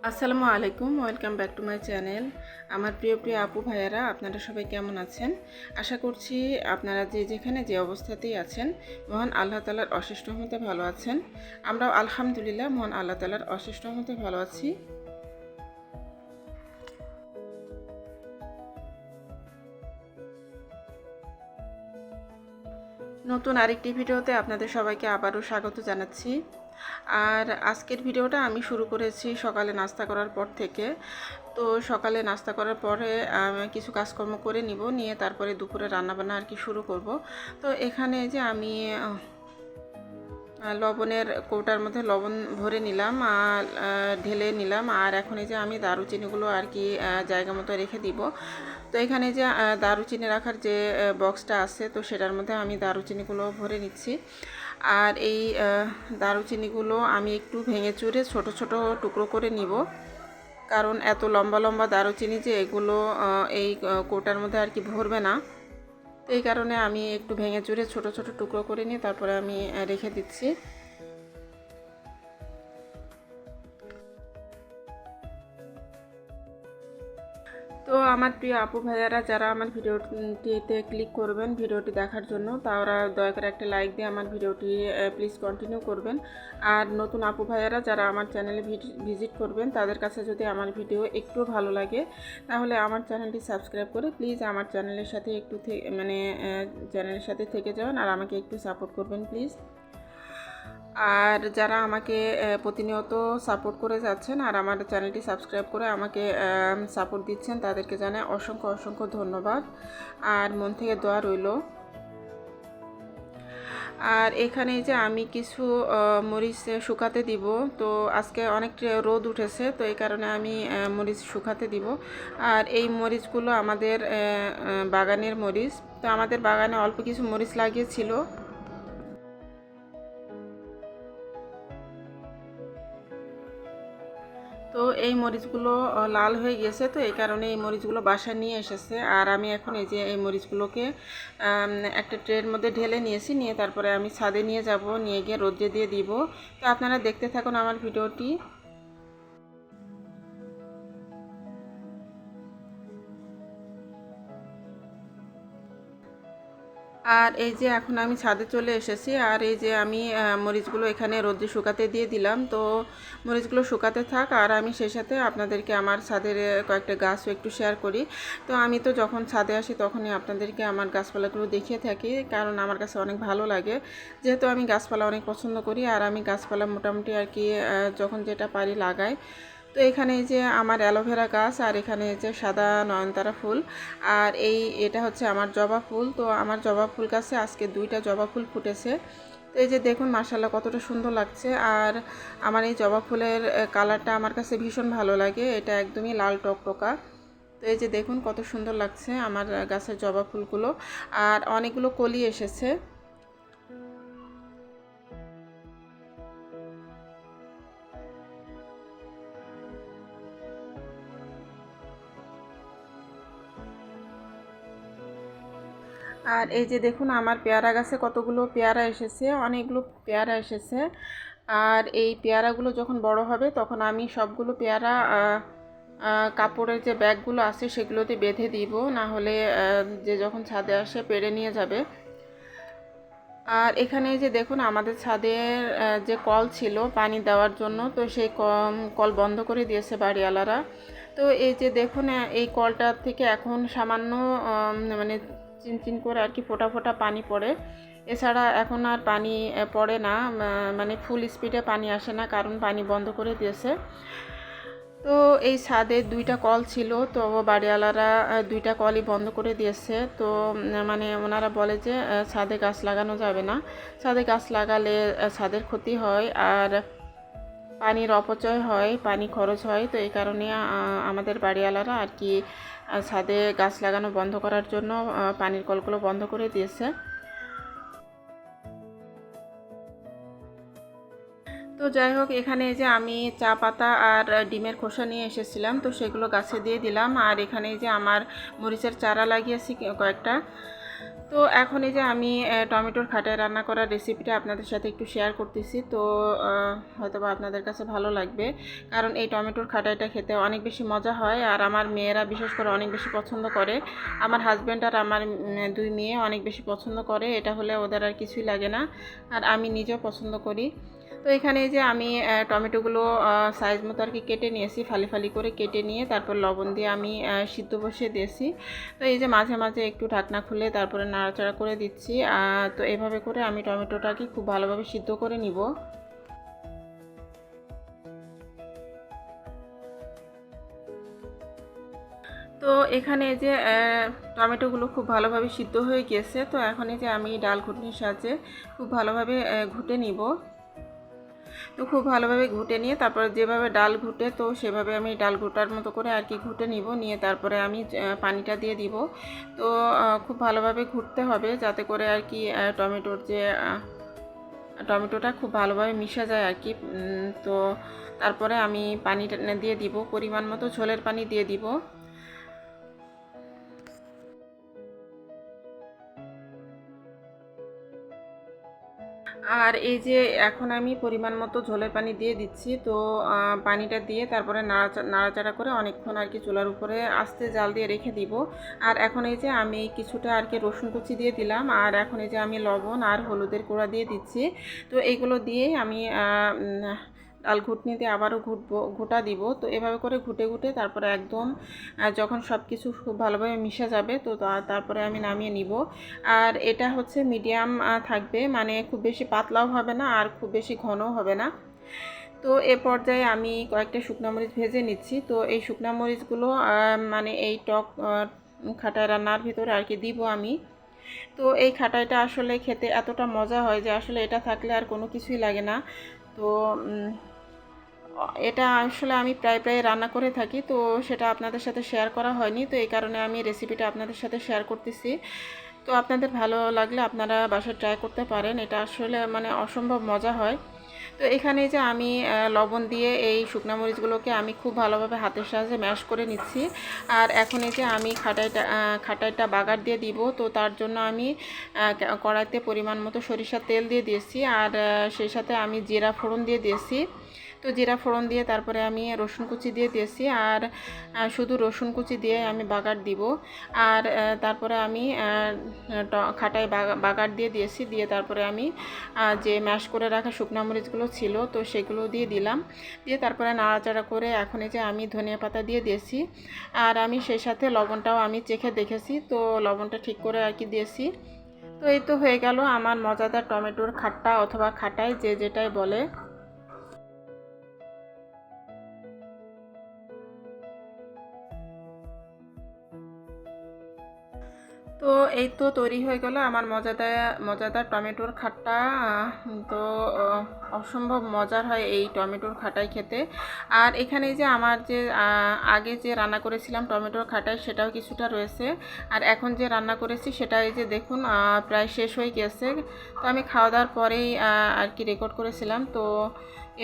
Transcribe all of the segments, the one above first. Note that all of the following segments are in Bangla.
আসসালামু আলাইকুম, welcome back to my channel. আমার প্রিয় প্রিয় আপু ভাইয়ারা, আপনারা সবাই কেমন আছেন? আশা করছি আপনারা যে যেখানে যে অবস্থাতেই আছেন মহান আল্লাহ তাআলার অশেষ রহমতে ভালো আছেন। আমরাও আলহামদুলিল্লাহ মহান আল্লাহ তাআলার অশেষ রহমতে ভালো আছি। নতুন আরেকটি ভিডিওতে আপনাদের সবাইকে আবারও স্বাগত জানাচ্ছি। আর আজকের ভিডিওটা আমি শুরু করেছি সকালে নাস্তা করার পর থেকে। তো সকালে নাস্তা করার পরে কিছু কাজকর্ম করে নিয়ে তারপরে দুপুরে রান্নাবান্না আর কি শুরু করব। তো এখানে যে আমি লবণের কৌটার মধ্যে লবণ ভরে নিলাম আর ঢেলে নিলাম। আর এখন এই যে আমি দারুচিনিগুলো আর কি জায়গা মতো রেখে দিব। তো এখানে যে দারুচিনি রাখার যে বক্সটা আছে, তো সেটার মধ্যে আমি দারুচিনিগুলো ভরে নিচ্ছি। আর এই দারুচিনিগুলো আমি একটু ভেঙে চুরে ছোট ছোট টুকরো করে নিব, কারণ এত লম্বা লম্বা দারুচিনি যে এগুলো এই কৌটার মধ্যে আর কি ভরবে না। তো এই কারণে আমি একটু ভেঙে চুরে ছোট ছোট টুকরো করে নিয়ে তারপরে আমি রেখে দিচ্ছি। তো আমার প্রিয় আপু ভাইয়ারা, যারা আমার ভিডিওটিতে ক্লিক করবেন ভিডিওটি দেখার জন্য, তারা দয়া করে একটা লাইক দিয়ে আমার ভিডিওটি প্লিজ কন্টিনিউ করবেন। আর নতুন আপু ভাইয়ারা যারা আমার চ্যানেলে ভিজিট করবেন, তাদের কাছে যদি আমার ভিডিও একটু ভালো লাগে তাহলে আমার চ্যানেলটি সাবস্ক্রাইব করে প্লিজ আমার চ্যানেলের সাথে একটু চ্যানেলের সাথে থেকে যাবেন আর আমাকে একটু সাপোর্ট করবেন প্লিজ। আর যারা আমাকে প্রতিনিয়ত সাপোর্ট করে যাচ্ছেন আর আমার চ্যানেলটি সাবস্ক্রাইব করে আমাকে সাপোর্ট দিচ্ছেন, তাদেরকে জানাই অসংখ্য অসংখ্য ধন্যবাদ আর মন থেকে দোয়া রইল। আর এখানে যে আমি কিছু মরিচ শুকাতে দিব। তো আজকে অনেক রোদ উঠেছে, তো এই কারণে আমি মরিচ শুকাতে দিব। আর এই মরিচগুলো আমাদের বাগানের মরিচ। তো আমাদের বাগানে অল্প কিছু মরিচ লাগিয়েছিল। তো এই মরিচগুলো লাল হয়ে গেছে, তো এই কারণে এই মরিচগুলো বাসায় নিয়ে এসেছে। আর আমি এখন এই যে এই মরিচগুলোকে একটা ট্রের মধ্যে ঢেলে নিয়ে তারপরে আমি ছাদে নিয়ে যাব, নিয়ে গিয়ে রোদ্রে দিয়ে দিব। তো আপনারা দেখতে থাকুন আমার ভিডিওটি। আর এই যে এখন আমি ছাদে চলে এসেছি, আর এই যে আমি মরিচগুলো এখানে রোদে শুকাতে দিয়ে দিলাম। তো মরিচগুলো শুকাতে থাক আর আমি সেই সাথে আপনাদেরকে আমার ছাদের কয়েকটা গাছও একটু শেয়ার করি। তো আমি তো যখন ছাদে আসি তখনই আপনাদেরকে আমার গাছপালাগুলো দেখিয়ে থাকি, কারণ আমার কাছে অনেক ভালো লাগে, যেহেতু আমি গাছপালা অনেক পছন্দ করি। আর আমি গাছপালা মোটামুটি আর কি যখন যেটা পারি লাগাই। তো এখানে যে আমার অ্যালোভেরা গাছ, আর এখানে যে সাদা নয়নতারা ফুল, আর এটা হচ্ছে আমার জবা ফুল। তো আমার জবা ফুল গাছে আজকে 2টা জবা ফুল ফুটেছে। তো এই যে দেখুন মাশাআল্লাহ কতটা সুন্দর লাগছে। আর আমার এই জবা ফুলের কালারটা আমার কাছে ভীষণ ভালো লাগে, এটা একদমই লাল টকটকা। তো এই যে দেখুন কত সুন্দর লাগছে আমার গাছের জবা ফুলগুলো, আর অনেকগুলো কলি এসেছে। আর এই যে দেখুন আমার পেয়ারা গাছে কতগুলো পেয়ারা এসেছে, অনেকগুলো পেয়ারা এসেছে। আর এই পেয়ারাগুলো যখন বড় হবে তখন আমি সবগুলো পেয়ারা কাপড়ের যে ব্যাগগুলো আছে সেগুলোতে বেঁধে দিব, না হলে যে যখন ছাদে আসে পেড়ে নিয়ে যাবে। আর এখানে যে দেখুন আমাদের ছাদের যে কল ছিল পানি দেওয়ার জন্য, তো সেই কল বন্ধ করে দিয়েছে বাড়িওয়ালারা। তো এই যে দেখুন এই কলটা থেকে এখন সামান্য মানে চিনচিন করে আর কি ফোঁটা ফোঁটা পানি পড়ে, এছাড়া এখন আর পানি পড়ে না, মানে ফুল স্পিডে পানি আসে না, কারণ পানি বন্ধ করে দিয়েছে। তো এই ছাদে 2টা কল ছিল, তো বাড়িওয়ালারা 2টা কলই বন্ধ করে দিয়েছে। তো মানে ওনারা বলে যে ছাদে গাছ লাগানো যাবে না, ছাদে গাছ লাগালে ছাদের ক্ষতি হয় আর পানির অপচয় হয়, পানি খরচ হয়। তো এই কারণে আমাদের বাড়িওয়ালারা আর কি ছাদে গাছ লাগানো বন্ধ করার জন্য পানির কলগুলো বন্ধ করে দিয়েছে। তো যাই হোক, এখানে যে আমি চা পাতা আর ডিমের খোসা নিয়ে এসেছিলাম, তো সেগুলো গাছে দিয়ে দিলাম। আর এখানে যে আমার মরিচের চারা লাগিয়েছি কয়েকটা, তো এখন এই যে আমি টমেটোর খাটায় রান্না করার রেসিপিটা আপনাদের সাথে একটু শেয়ার করতেছি। তো হয়তোবা আপনাদের কাছে ভালো লাগবে, কারণ এই টমেটোর খাটাইটা খেতে অনেক বেশি মজা হয়। আর আমার মেয়েরা বিশেষ করে অনেক বেশি পছন্দ করে। আমার হাজব্যান্ড আর আমার দুই মেয়ে অনেক বেশি পছন্দ করে। এটা হলে ওদের আর কিছুই লাগে না, আর আমি নিজেও পছন্দ করি। তো এখানে এই যে আমি টমেটোগুলো সাইজ মতো আর কি কেটে নিয়েছি, ফালি ফালি করে কেটে নিয়ে তারপর লবণ দিয়ে আমি সিদ্ধ বসিয়ে দিয়েছি। তো এই যে মাঝে মাঝে একটু ঢাকনা খুলে তারপরে নাড়াচাড়া করে দিচ্ছি। তো এভাবে করে আমি টমেটোটাকে খুব ভালোভাবে সিদ্ধ করে নিব। তো এখানে যে টমেটোগুলো খুব ভালোভাবে সিদ্ধ হয়ে গেছে। তো এখন এই যে আমি ডাল ঘুটনির সাহায্যে খুব ভালোভাবে ঘুটে নিব। তো খুব ভালোভাবে ঘুটে নিয়ে তারপরে যেভাবে ডাল ঘুটে, তো সেভাবে আমি ডাল ঘুটার মতো করে আর কি ঘুটে নিব, নিয়ে তারপরে আমি পানিটা দিয়ে দিব। তো খুব ভালোভাবে ঘুটতে হবে যাতে করে আর কি টমেটোটা খুব ভালোভাবে মিশে যায় আর কি। তো তারপরে আমি পানিটা দিয়ে দিব, পরিমাণ মতো ঝোলের পানি দিয়ে দিব। আর এই যে এখন আমি পরিমাণ মতো ঝোলের পানি দিয়ে দিচ্ছি। তো পানিটা দিয়ে তারপরে নাড়াচাড়া করে অনেকক্ষণ আর কি চুলার উপরে আস্তে জাল দিয়ে রেখে দিব। আর এখন এই যে আমি কিছুটা আর কি রসুন কুচি দিয়ে দিলাম, আর এখন এই যে আমি লবণ আর হলুদের গুঁড়া দিয়ে দিচ্ছি। তো এইগুলো দিয়েই আমি ডাল ঘুটনিতে আবারও ঘুটা দিব। তো এভাবে করে ঘুটে ঘুটে তারপরে একদম যখন সব কিছু খুব ভালোভাবে মিশে যাবে, তো তারপরে আমি নামিয়ে নিব। আর এটা হচ্ছে মিডিয়াম থাকবে, মানে খুব বেশি পাতলাও হবে না আর খুব বেশি ঘনও হবে না। তো এ পর্যায়ে আমি কয়েকটা শুকনো মরিচ ভেজে নিচ্ছি। তো এই শুকনো মরিচগুলো মানে এই টক খাটাই রান্নার ভিতরে আর কি দিব আমি। তো এই খাটাইটা আসলে খেতে এতটা মজা হয় যে আসলে এটা থাকলে আর কোনো কিছুই লাগে না। তো এটা আসলে আমি প্রায় প্রায় রান্না করে থাকি, তো সেটা আপনাদের সাথে শেয়ার করা হয়নি। তো এই কারণে আমি রেসিপিটা আপনাদের সাথে শেয়ার করতেছি। তো আপনাদের ভালো লাগলে আপনারা বাসায় ট্রাই করতে পারেন, এটা আসলে মানে অসম্ভব মজা হয়। তো এখানে যে আমি লবণ দিয়ে এই শুকনো মরিচগুলোকে আমি খুব ভালোভাবে হাতের সাহায্যে ম্যাশ করে নিচ্ছি। আর এখন এই যে আমি খাটাইটা বাগার দিয়ে দিব। তো তার জন্য আমি কড়াইতে পরিমাণ মতো সরিষার তেল দিয়ে দিয়েছি, আর সেই সাথে আমি জিরা ফোড়ন দিয়ে দিয়েছি। তো জিরা ফোড়ন দিয়ে তারপরে আমি রসুন কুচি দিয়ে দিয়েছি, আর শুধু রসুন কুচি দিয়ে আমি বাগার দিব। আর তারপরে আমি খাটায় বাগার দিয়ে দিয়েছি, দিয়ে তারপরে আমি যে ম্যাশ করে রাখা শুকনো মরিচগুলো ছিল তো সেগুলো দিয়ে দিলাম। দিয়ে তারপরে নাড়াচাড়া করে এখন এই যে আমি ধনিয়া পাতা দিয়ে দিয়েছি। আর আমি সেই সাথে লবণটাও আমি চেখে দেখেছি, তো লবণটা ঠিক করে আর কি দিয়েছি। তো এই তো হয়ে গেল আমার মজাদার টমেটোর খাট্টা অথবা খাটাই, যে যেটাই বলে। তো এই তো তৈরি হয়ে গেল আমার মজাদার মজাদার টমেটোর খাট্টা। তো অসম্ভব মজার হয় এই টমেটোর খাটাই খেতে। আর এখানে যে আমার যে আগে যে রান্না করেছিলাম টমেটোর খাটাই, সেটাও কিছুটা রয়েছে। আর এখন যে রান্না করেছি সেটা এই যে দেখুন প্রায় শেষ হয়ে গেছে। তো আমি খাওয়া দাওয়ার পরেই আর কি রেকর্ড করেছিলাম। তো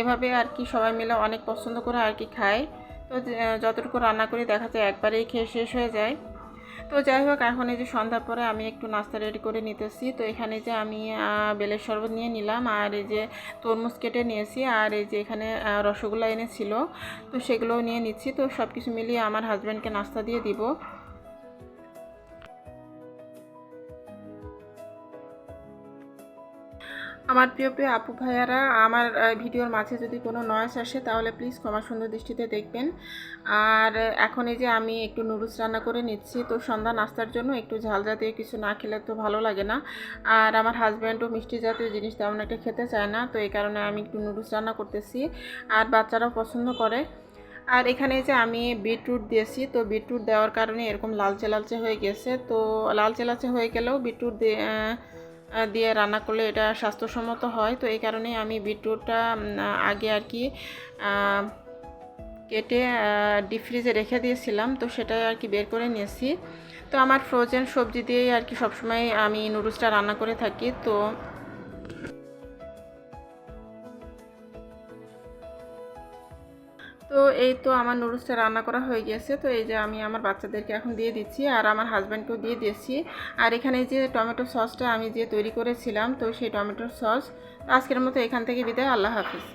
এভাবে আর কি সবাই মিলে অনেক পছন্দ করে আর কি খায়। তো যতটুকু রান্না করি দেখা যায় একবারেই খেয়ে শেষ হয়ে যায়। তো যাই হোক, এখন এই যে সন্ধ্যার পরে আমি একটু নাস্তা রেডি করে নিতেছি। তো এখানে যে আমি বেলের শরবত নিয়ে নিলাম, আর এই যে তরমুজ কেটে নিয়েছি, আর এই যে এখানে রসগোল্লা এনেছিল, তো সেগুলোও নিয়ে নিচ্ছি। তো সব কিছু মিলিয়ে আমার হাজব্যান্ডকে নাস্তা দিয়ে দিব। আমার প্রিয় প্রিয় আপু ভাইয়ারা, আমার ভিডিওর মাঝে যদি কোনো নয়েজ আসে তাহলে প্লিজ ক্ষমা সুন্দর দৃষ্টিতে দেখবেন। আর এখন এই যে আমি একটু নুডলস রান্না করে নিচ্ছি। তো সন্ধ্যা নাস্তার জন্য একটু ঝাল জাতীয় কিছু না খেলে তো ভালো লাগে না। আর আমার হাজব্যান্ডও মিষ্টি জাতীয় জিনিস তেমন একটা খেতে চায় না, তো এই কারণে আমি একটু নুডলস রান্না করতেছি। আর বাচ্চারাও পছন্দ করে। আর এখানে যে আমি বিটরুট দিয়েছি, তো বিটরুট দেওয়ার কারণে এরকম লালচে লালচে হয়ে গেছে। তো লালচে লালচে হয়ে গেলেও বিটরুট দিয়ে রান্না করলে এটা স্বাস্থ্যসম্মত হয়। তো এই কারণে আমি বিটরুটটা আগে আর কি কেটে ডিপ ফ্রিজে রেখে দিয়েছিলাম, তো সেটাই আর কি বের করে নিয়েছি। তো আমার ফ্রোজেন সবজি দিয়েই আর কি সবসময় আমি নুডলসটা রান্না করে থাকি। তো তো এই তো আমার নুডলসটা রান্না করা হয়ে গেছে। তো এই যে আমি আমার বাচ্চাদেরকে এখন দিয়ে দিচ্ছি আর আমার হাজব্যান্ডকেও দিয়ে দিয়েছি। আর এখানে যে টমেটো সসটা আমি যে তৈরি করেছিলাম, তো সেই টমেটোর সস। আজকের মতো এখান থেকে বিদায়, আল্লাহ হাফিজ।